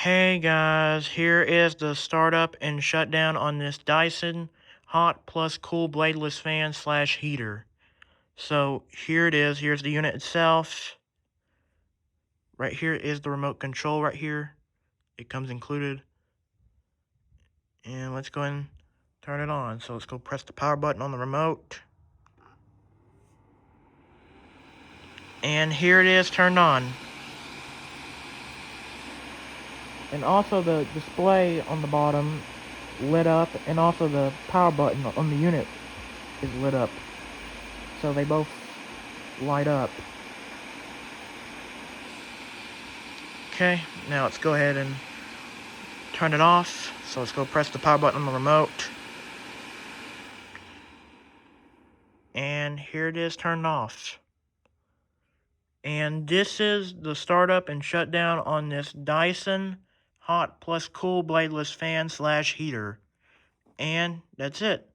Hey guys, here is the startup and shutdown on this Dyson hot+cool bladeless fan slash heater. So here it is. Here's the unit itself. Right here is the remote control right here. It comes included. And let's go ahead and turn it on. So let's go press the power button on the remote. And here it is turned on. And also the display on the bottom lit up, and also the power button on the unit is lit up. So they both light up. Okay, now let's go ahead and turn it off. So let's go press the power button on the remote. And here it is turned off. And this is the startup and shutdown on this Dyson hot+cool bladeless fan slash heater. And that's it.